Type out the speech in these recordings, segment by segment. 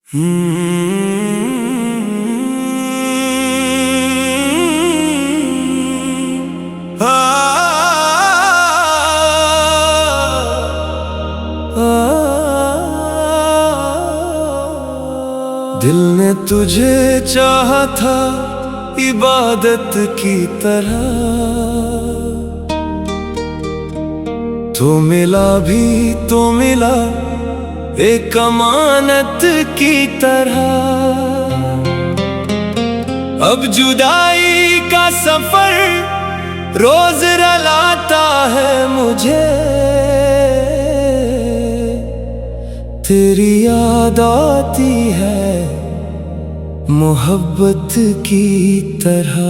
दिल ने तुझे चाहा था इबादत की तरह, तो मिला भी तो मिला एक अमानत की तरह। अब जुदाई का सफर रोज रुलाता है मुझे, तेरी याद आती है मोहब्बत की तरह।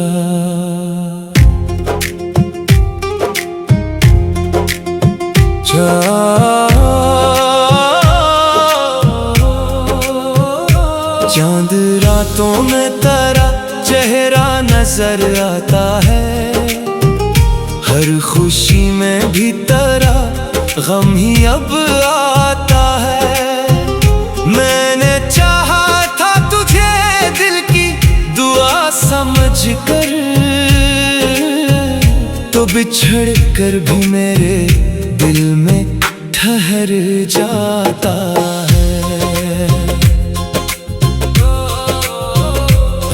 चांद रातों में तेरा चेहरा नजर आता है, हर खुशी में भी तेरा गम ही अब आता है। मैंने चाहा था तुझे दिल की दुआ समझ कर, तो बिछड़ कर भी मेरे दिल में ठहर जाता है।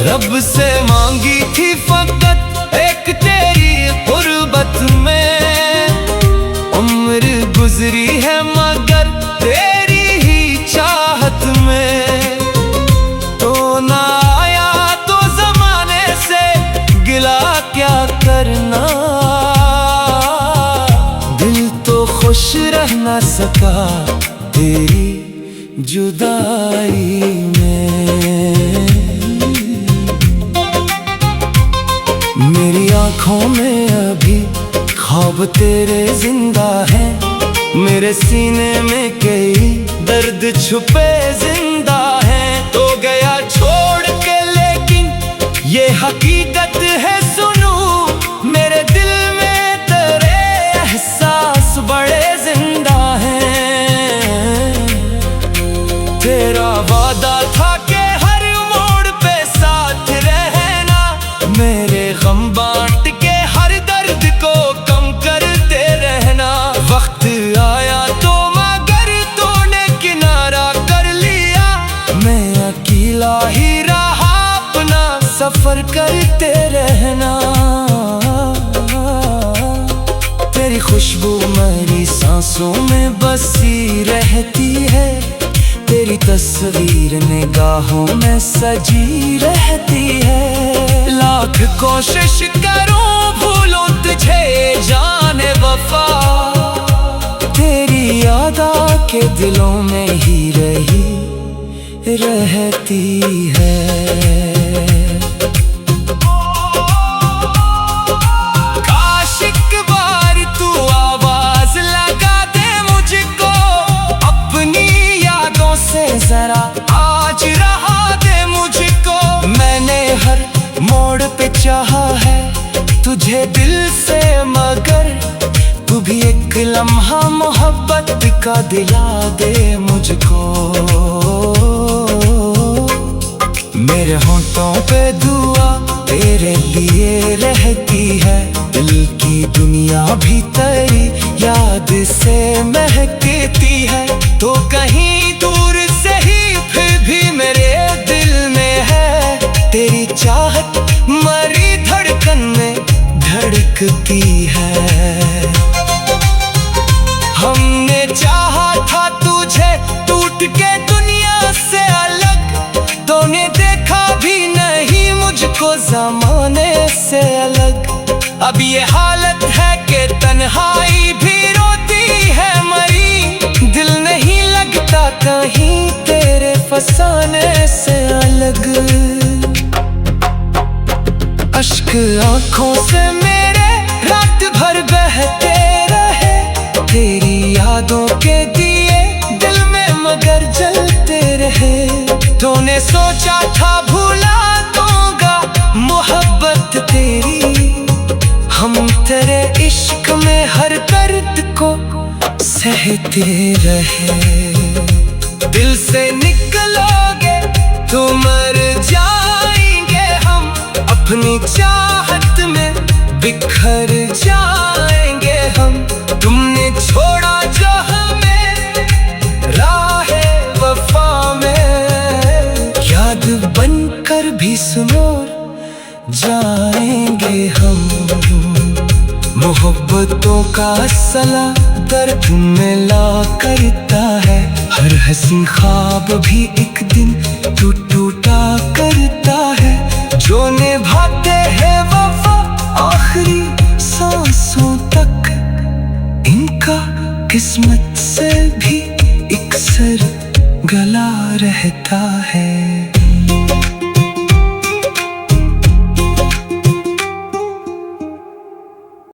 रब से मांगी थी फकत एक तेरी गुर्बत में, उम्र गुजरी है मगर तेरी ही चाहत में। तो ना आया तो जमाने से गिला क्या करना, दिल तो खुश रह ना सका तेरी जुदाई में। मेरी आँखों में अभी ख्वाब तेरे जिंदा हैं, मेरे सीने में कई दर्द छुपे जिंदा हैं। तो गया छोड़ के लेकिन ये हकीकत है सुनू, मेरे दिल में तेरे एहसास बड़े जिंदा हैं। तेरा वादा था कि हर मोड़ पे साथ रहना, मेरे गम बांट के हर दर्द को कम करते रहना। वक्त आया तो मगर तूने किनारा कर लिया, मैं अकेला ही रहा अपना सफर करते रहना। तेरी खुशबू मेरी सांसों में बसी रहती है, तेरी तस्वीर निगाहों में सजी रहती है। लाख कोशिश करूं भूलूं तुझे जाने वफा, तेरी याद आके दिलों में ही रहती है। काश एक बार तू आवाज लगा दे मुझको, अपनी यादों से जरा आज रहा दे मुझको। मैंने हर मोड़ पे चाहा है तुझे दिल से, मगर तू भी एक लम्हा मोहब्बत का दिला दे मुझको। मेरे होंठों पे दुआ तेरे लिए रहती है, दिल की दुनिया भी तेरी याद से महकती है। तो कहीं दूर से ही फिर भी मेरे दिल में है, तेरी चाहत मरी धड़कन में धड़कती है। हमने चाहा था तुझे टूट के दुनिया से अलग, तूने देखा भी नहीं मुझको ज़माने से अलग। अब ये हालत है कि तन्हाई भी रोती है मरी, दिल नहीं लगता कहीं तेरे फसाने से अलग। अश्क आँखों से मेरे रात भर बहते रहे, तेरी यादों के दिए दिल में मगर जलते रहे। तूने सोचा था भुला दूंगा मोहब्बत तेरी, हम तेरे इश्क में हर दर्द को सहते रहे। दिल से निकलोगे अपनी चाहत में बिखर जाएंगे हम। तुमने छोड़ा जो हमें राहे वफा में, याद बनकर भी सिमोर जाएंगे हम। मोहब्बतों का सला दर्द मिला करता है, हर हसीन ख्वाब भी एक दिन टूटा करता है। जो निभाते हैं वफा आखिरी सांसों तक, इनका किस्मत से भी इकसर गला रहता है।